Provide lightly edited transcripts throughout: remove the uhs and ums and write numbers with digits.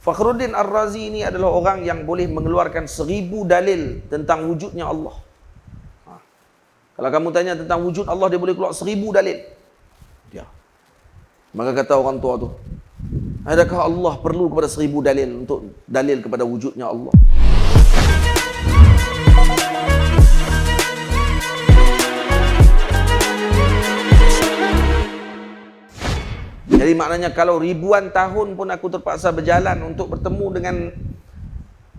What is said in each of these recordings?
Fakhruddin Ar-Razi ini adalah orang yang boleh mengeluarkan 1000 dalil tentang wujudnya Allah. Kalau kamu tanya tentang wujud Allah, dia boleh keluar 1000 dalil. Ya. Maka kata orang tua tu, adakah Allah perlu kepada 1000 dalil untuk dalil kepada wujudnya Allah? Jadi maknanya kalau ribuan tahun pun aku terpaksa berjalan untuk bertemu dengan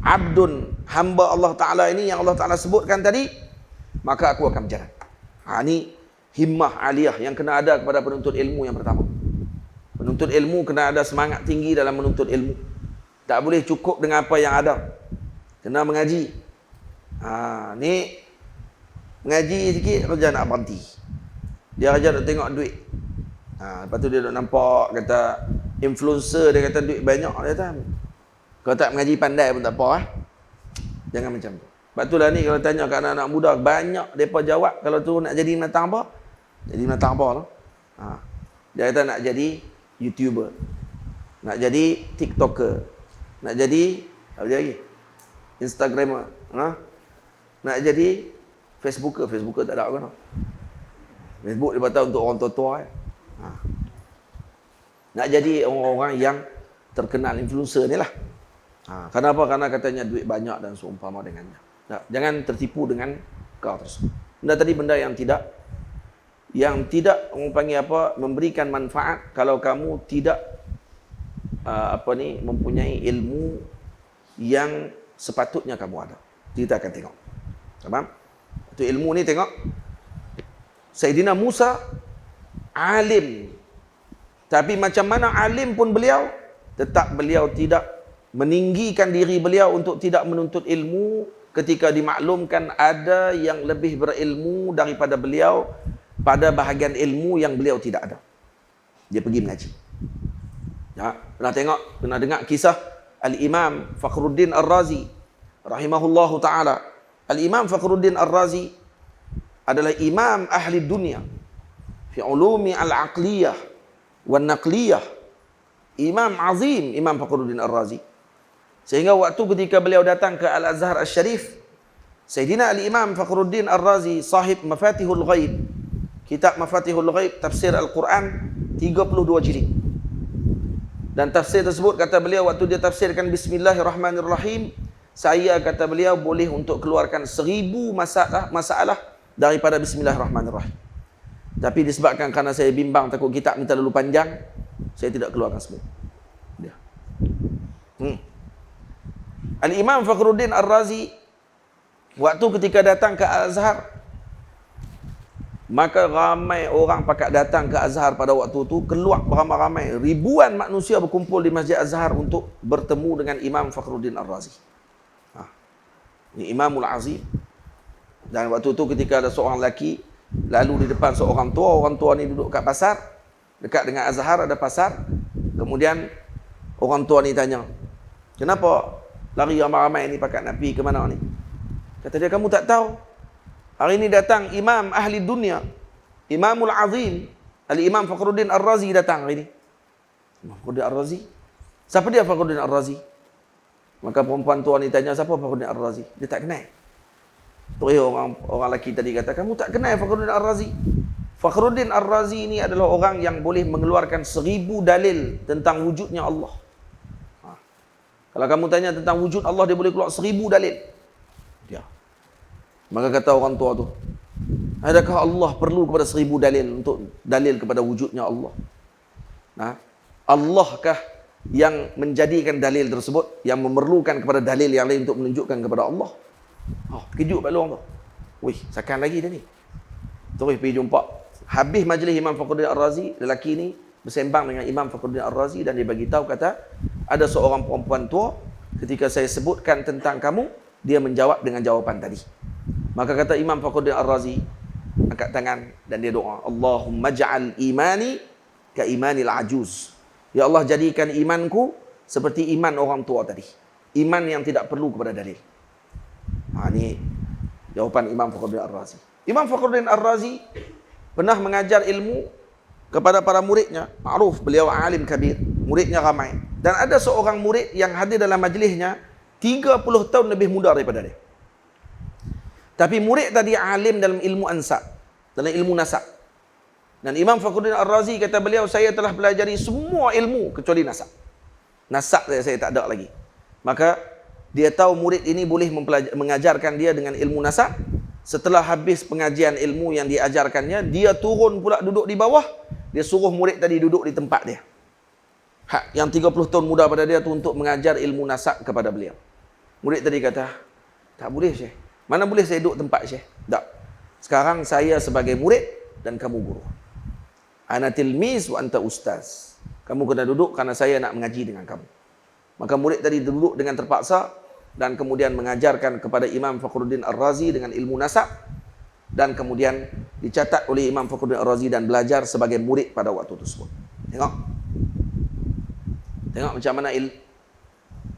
abdun, hamba Allah Ta'ala ini yang Allah Ta'ala sebutkan tadi, maka aku akan berjalan. Ini himmah aliyah yang kena ada kepada penuntut ilmu yang pertama. Penuntut ilmu kena ada semangat tinggi dalam menuntut ilmu. Tak boleh cukup dengan apa yang ada. Kena mengaji. Ni mengaji sikit, kerja nak berhenti. Dia kerja nak tengok duit. Lepas tu dia duk nampak, kata influencer, dia kata duit banyak, dia kata kalau tak mengaji pandai pun tak apa. Jangan macam tu. Sebab itulah ni kalau tanya kat anak-anak muda, banyak mereka jawab kalau tu nak jadi binatang apa? Jadi binatang apa lah. Dia kata nak jadi YouTuber, nak jadi TikToker, nak jadi apa lagi? Instagramer, nak jadi Facebooker. Facebooker tak ada kan? Facebook dia kata untuk orang tua-tua. Nak jadi orang-orang yang terkenal, influencer ni lah. Kenapa? Karena katanya duit banyak dan seumpama dengannya. Jangan tertipu dengan kau tersebut. Benda tadi benda yang tidak orang panggil apa, memberikan manfaat kalau kamu tidak mempunyai ilmu yang sepatutnya kamu ada. Kita akan tengok. Faham? Itu ilmu ni tengok. Sayyidina Musa alim. Tapi macam mana alim pun beliau, tetap beliau tidak meninggikan diri beliau untuk tidak menuntut ilmu ketika dimaklumkan ada yang lebih berilmu daripada beliau pada bahagian ilmu yang beliau tidak ada. Dia pergi mengaji. Ya, pernah dengar kisah Al-Imam Fakhruddin Ar-Razi rahimahullahu ta'ala. Al-Imam Fakhruddin Ar-Razi adalah imam ahli dunia fi ulumi al-aqliyah wan naqliyah. Imam azim, Imam Fakhruddin Ar-Razi. Sehingga waktu ketika beliau datang ke Al-Azhar Al-Syarif, Sayyidina Al-Imam Fakhruddin Ar-Razi sahib Mafatihul Ghaib, kitab Mafatihul Ghaib, tafsir Al-Quran 32 jilid. Dan tafsir tersebut, kata beliau, waktu dia tafsirkan Bismillahirrahmanirrahim, saya, kata beliau, boleh untuk keluarkan 1000 masalah daripada Bismillahirrahmanirrahim. Tapi disebabkan kerana saya bimbang takut kitab ni terlalu panjang, saya tidak keluarkan semua. Al-Imam Fakhruddin Ar-Razi waktu ketika datang ke Al-Azhar, maka ramai orang pakat datang ke Azhar pada waktu itu, keluar beramai-ramai, ribuan manusia berkumpul di Masjid Azhar untuk bertemu dengan Imam Fakhruddin Ar-Razi. Ini Imamul Azim. Dan waktu itu ketika ada seorang lelaki lalu di depan seorang tua, orang tua ni duduk kat pasar, dekat dengan Azhar ada pasar. Kemudian orang tua ni tanya, kenapa lari ramai-ramai ni pakat nak pergi ke mana ni? Kata dia, kamu tak tahu hari ni datang imam ahli dunia, Imamul Azim, Al-Imam Fakhruddin Ar-Razi datang hari ni. Fakhruddin Ar-Razi? Siapa dia Fakhruddin Ar-Razi? Maka perempuan tua ni tanya, siapa Fakhruddin Ar-Razi? Dia tak kenal. Terus orang lelaki tadi kata, kamu tak kenal Fakhruddin Ar-Razi? Fakhruddin Ar-Razi ini adalah orang yang boleh mengeluarkan 1000 dalil tentang wujudnya Allah. Kalau kamu tanya tentang wujud Allah, dia boleh keluar 1000 dalil. Ya. Maka kata orang tua tu, adakah Allah perlu kepada 1000 dalil untuk dalil kepada wujudnya Allah? Allahkah yang menjadikan dalil tersebut, yang memerlukan kepada dalil yang lain untuk menunjukkan kepada Allah? Terkejut balik orang tu. Wih, sakan lagi dia ni. Terus pergi jumpa. Habis majlis Imam Fakhruddin Ar-Razi, lelaki ni bersembang dengan Imam Fakhruddin Ar-Razi dan dia bagi tahu, kata, ada seorang perempuan tua, ketika saya sebutkan tentang kamu, dia menjawab dengan jawapan tadi. Maka kata Imam Fakhruddin Ar-Razi, angkat tangan dan dia doa, Allahumma ja'al imani ka imanil ajuz. Ya Allah, jadikan imanku seperti iman orang tua tadi. Iman yang tidak perlu kepada dalil. Ini jawapan Imam Fakhruddin Ar-Razi. Imam Fakhruddin Ar-Razi pernah mengajar ilmu kepada para muridnya. Ma'ruf, beliau alim kabir. Muridnya ramai. Dan ada seorang murid yang hadir dalam majlisnya 30 tahun lebih muda daripada dia. Tapi murid tadi alim dalam ilmu ansab, dalam ilmu nasab. Dan Imam Fakhruddin Ar-Razi kata beliau, saya telah pelajari semua ilmu kecuali nasab. Nasab saya tak ada lagi. Maka dia tahu murid ini boleh mengajarkan dia dengan ilmu nasab. Setelah habis pengajian ilmu yang diajarkannya, dia turun pula duduk di bawah. Dia suruh murid tadi duduk di tempat dia. Hak yang 30 tahun muda pada dia tu untuk mengajar ilmu nasab kepada beliau. Murid tadi kata, tak boleh Syekh. Mana boleh saya duduk tempat Syekh? Tak. Sekarang saya sebagai murid dan kamu guru. Ana tilmiz wa anta ustaz. Kamu kena duduk kerana saya nak mengaji dengan kamu. Maka murid tadi duduk dengan terpaksa dan kemudian mengajarkan kepada Imam Fakhruddin Ar-Razi dengan ilmu nasab, dan kemudian dicatat oleh Imam Fakhruddin Ar-Razi dan belajar sebagai murid pada waktu tersebut. Tengok. Tengok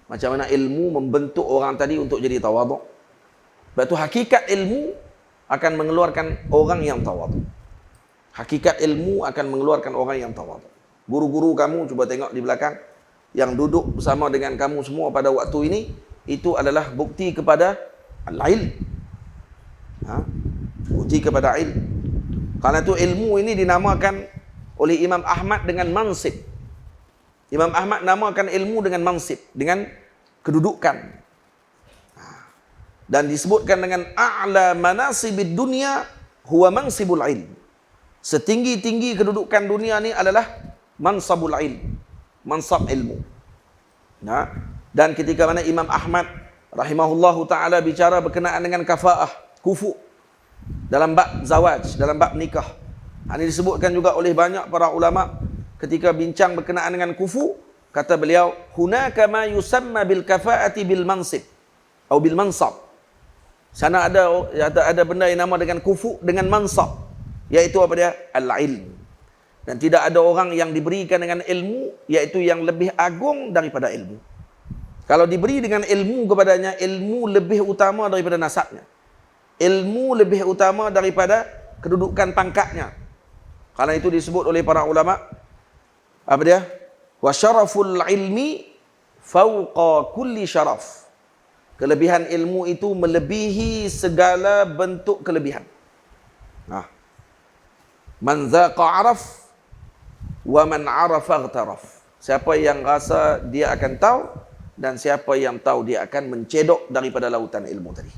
macam mana ilmu membentuk orang tadi untuk jadi tawaduk. Sebab tu hakikat ilmu akan mengeluarkan orang yang tawaduk. Hakikat ilmu akan mengeluarkan orang yang tawaduk. Guru-guru kamu cuba tengok di belakang yang duduk bersama dengan kamu semua pada waktu ini, itu adalah bukti kepada al-ilm. Bukti kepada ilm. Karena itu ilmu ini dinamakan oleh Imam Ahmad dengan mansib. Imam Ahmad namakan ilmu dengan mansib, dengan kedudukan. Dan disebutkan dengan a'la manasibid dunia huwa mansibul ilm. Setinggi-tinggi kedudukan dunia ni adalah mansabul ilm, mansab ilmu. Dan ketika mana Imam Ahmad rahimahullahu ta'ala bicara berkenaan dengan kafaah, kufu, dalam bab zawaj, dalam bab nikah. Ini disebutkan juga oleh banyak para ulama ketika bincang berkenaan dengan kufu. Kata beliau, hunaka ma yusamma bil kafaati bil mansib atau bil mansab. Sana ada benda yang nama dengan kufu dengan mansab, iaitu apa dia? Al-ilm. Dan tidak ada orang yang diberikan dengan ilmu, iaitu yang lebih agung daripada ilmu. Kalau diberi dengan ilmu kepadanya, ilmu lebih utama daripada nasabnya. Ilmu lebih utama daripada kedudukan pangkatnya. Karena itu disebut oleh para ulama, apa dia? Wa syaraful ilmi fawqa kulli syaraf. Kelebihan ilmu itu melebihi segala bentuk kelebihan. Man dzaqa araf wa man arafa ightaraf. Siapa yang rasa dia akan tahu, dan siapa yang tahu dia akan mencedok daripada lautan ilmu tadi.